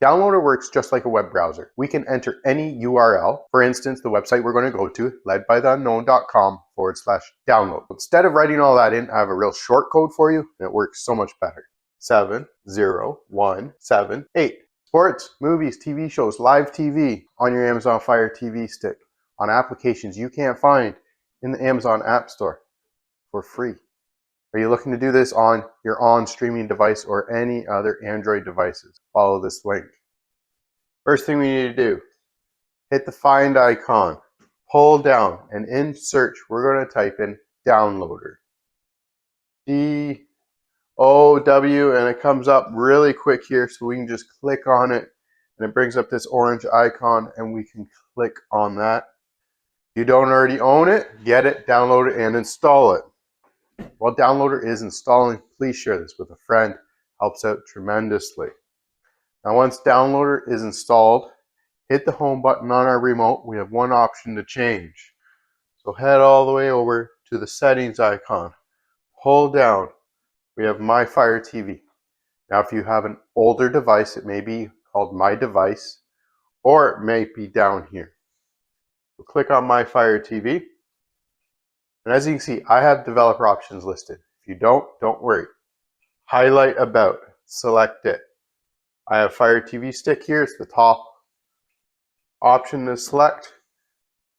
Downloader works just like a web browser. We can enter any URL, for instance, the website we're going to go to, ledbytheunknown.com/download. Instead of writing all that in, I have a real short code for you, and it works so much better. 70178. Sports, movies, TV shows, live TV on your Amazon Fire TV stick, on applications you can't find in the Amazon App Store for free. Are you looking to do this on your on-streaming device or any other Android devices? Follow this link. First thing we need to do, hit the find icon, pull down, and in search, we're going to type in downloader. D-O-W, and it comes up really quick here, so we can just click on it, and it brings up this orange icon, and we can click on that. If you don't already own it, get it, download it, and install it. While Downloader is installing, please share this with a friend. Helps out tremendously. Now once Downloader is installed, hit the home button on our remote. We have one option to change. So head all the way over to the settings icon. Hold down. We have My Fire TV. Now if you have an older device, it may be called My Device, or it may be down here. So click on My Fire TV. And as you can see, I have developer options listed. If you don't worry. Highlight About, select it. I have Fire TV Stick here. It's the top option to select.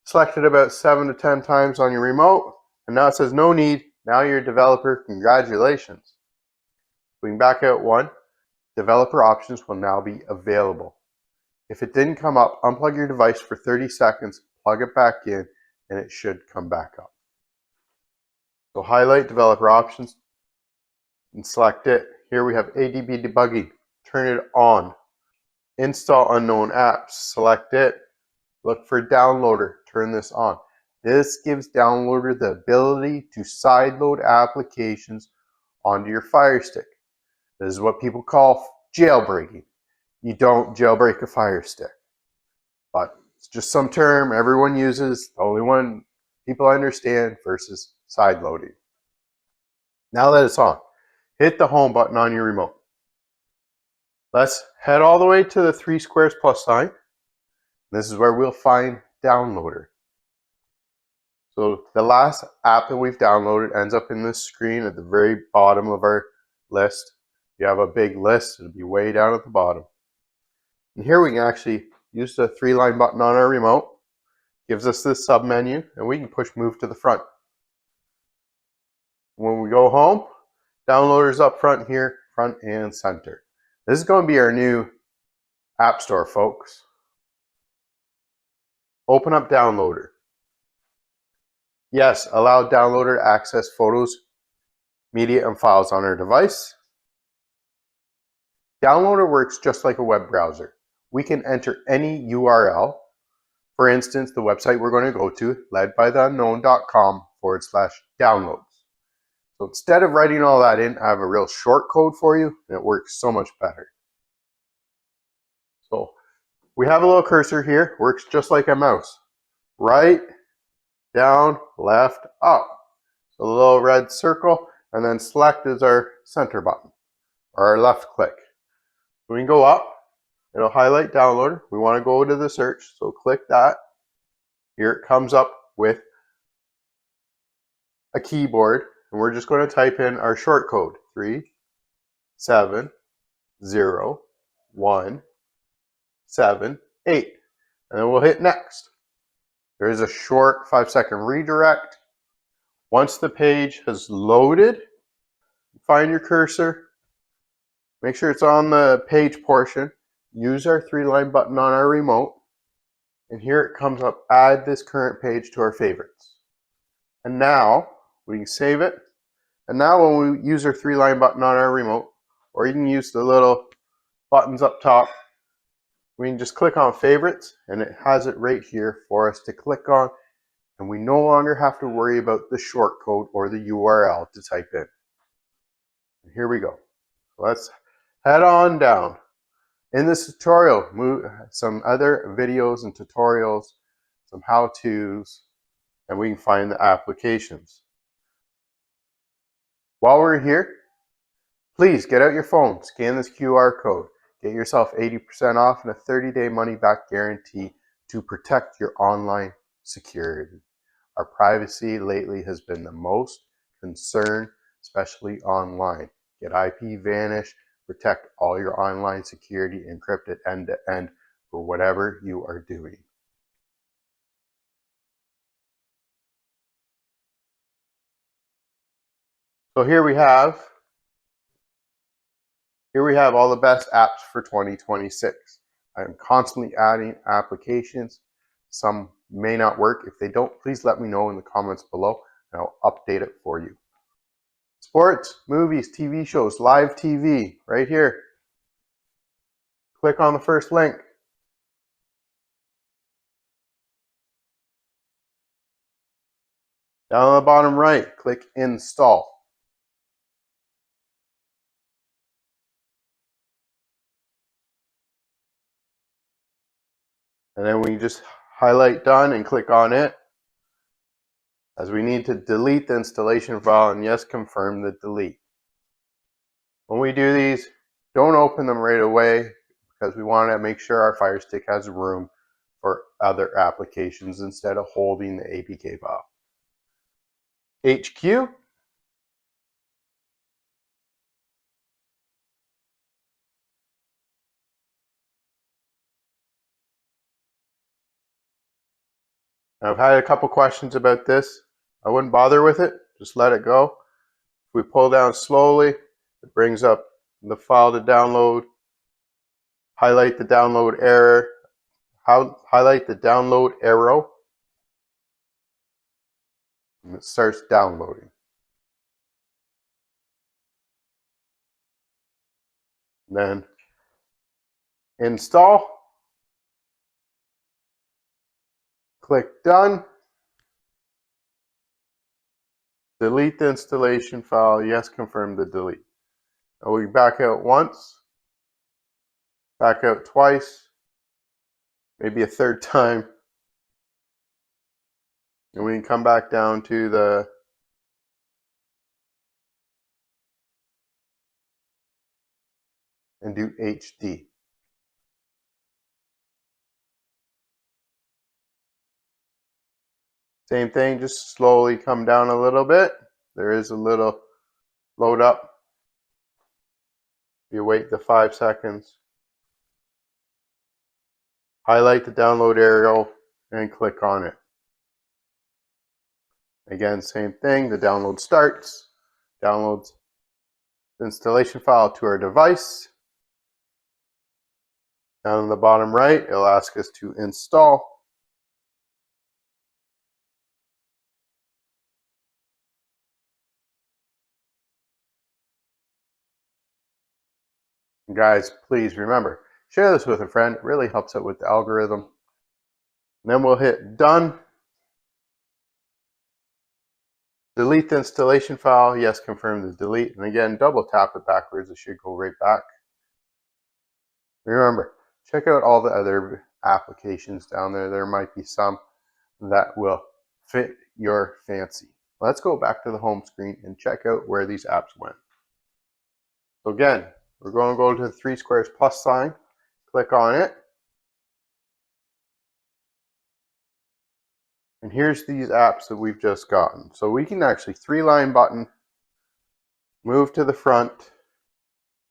Select it about 7 to 10 times on your remote. And now it says no need. Now you're a developer. Congratulations. We can back out one. Developer options will now be available. If it didn't come up, unplug your device for 30 seconds, plug it back in, and it should come back up. So highlight developer options and select it. Here we have ADB debugging. Turn it on. Install unknown apps. Select it. Look for downloader. Turn this on. This gives Downloader the ability to sideload applications onto your Fire Stick. This is what people call jailbreaking. You don't jailbreak a Fire Stick. But it's just some term everyone uses. The only one people understand versus side loading. Now that it's on, hit the home button on your remote. Let's head all the way to the 3 squares plus sign. This is where we'll find Downloader. So the last app that we've downloaded ends up in this screen at the very bottom of our list. If you have a big list, it'll be way down at the bottom. And here we can actually use the 3-line button on our remote. Gives us this sub menu, and we can push move to the front. When we go home, Downloader's up front here, front and center. This is going to be our new app store, folks. Open up Downloader. Yes, allow Downloader to access photos, media, and files on our device. Downloader works just like a web browser. We can enter any URL. For instance, the website we're going to go to, ledbytheunknown.com/downloads. So instead of writing all that in, I have a real short code for you, and it works so much better. So we have a little cursor here, works just like a mouse. Right, down, left, up. So the little red circle, and then select is our center button, or our left click. So we can go up, it'll highlight Downloader. We want to go to the search, so click that. Here it comes up with a keyboard. And we're just going to type in our short code, 3701778. And then we'll hit next. There is a short 5-second redirect. Once the page has loaded, find your cursor. Make sure it's on the page portion. Use our 3-line button on our remote. And here it comes up, add this current page to our favorites. And now, we can save it. And now when we use our 3-line button on our remote, or you can use the little buttons up top, we can just click on favorites, and it has it right here for us to click on, and we no longer have to worry about the short code or the URL to type in. And here we go. Let's head on down. In this tutorial, some other videos and tutorials, some how-tos, and we can find the applications. While we're here, please get out your phone, scan this QR code. Get yourself 80% off and a 30-day money-back guarantee to protect your online security. Our privacy lately has been the most concern, especially online. Get IP Vanish, protect all your online security, encrypt it end-to-end for whatever you are doing. So here we have all the best apps for 2026. I'm constantly adding applications. Some may not work. If they don't, please let me know in the comments below and I'll update it for you. Sports, movies, TV shows, live TV, right here. Click on the first link. Down on the bottom right, click install. And then we just highlight done and click on it, as we need to delete the installation file, and yes, confirm the delete. When we do these, don't open them right away because we want to make sure our Firestick has room for other applications instead of holding the APK file. HQ. I've had a couple questions about this. I wouldn't bother with it. Just let it go. If we pull down slowly, it brings up the file to download. Highlight the download error. Highlight the download arrow. And it starts downloading. Then install. Click done. Delete the installation file. Yes, confirm the delete. Now we back out once, back out twice, maybe a third time. And we can come back down to the and do HD. Same thing, just slowly come down a little bit. There is a little load up. You wait the 5 seconds. Highlight the download arrow and click on it. Again, same thing, the download starts, downloads the installation file to our device. Down in the bottom right, it'll ask us to install. Guys, please remember, share this with a friend. It really helps out with the algorithm. And then we'll hit done. Delete the installation file. Yes, confirm the delete. And again, double tap it backwards. It should go right back. Remember, check out all the other applications down there. There might be some that will fit your fancy. Let's go back to the home screen and check out where these apps went. So again, we're going to go to the 3 squares plus sign, click on it. And here's these apps that we've just gotten. So we can actually 3-line button, move to the front.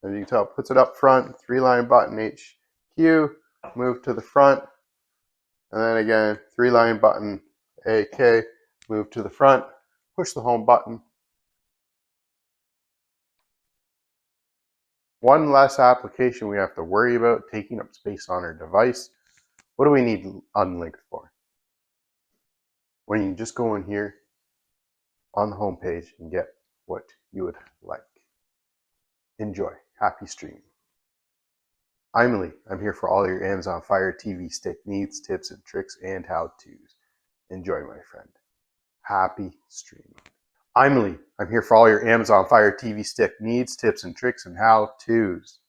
As you can tell, it puts it up front, 3-line button HQ, move to the front. And then again, 3-line button AK, move to the front, push the home button. One less application we have to worry about taking up space on our device. What do we need Unlinked for? When you can just go in here on the home page and get what you would like. Enjoy. Happy streaming. I'm Lee. I'm here for all your Amazon Fire TV Stick needs, tips and tricks, and how-tos. Enjoy, my friend. Happy streaming. I'm Lee. I'm here for all your Amazon Fire TV Stick needs, tips and tricks, and how-tos.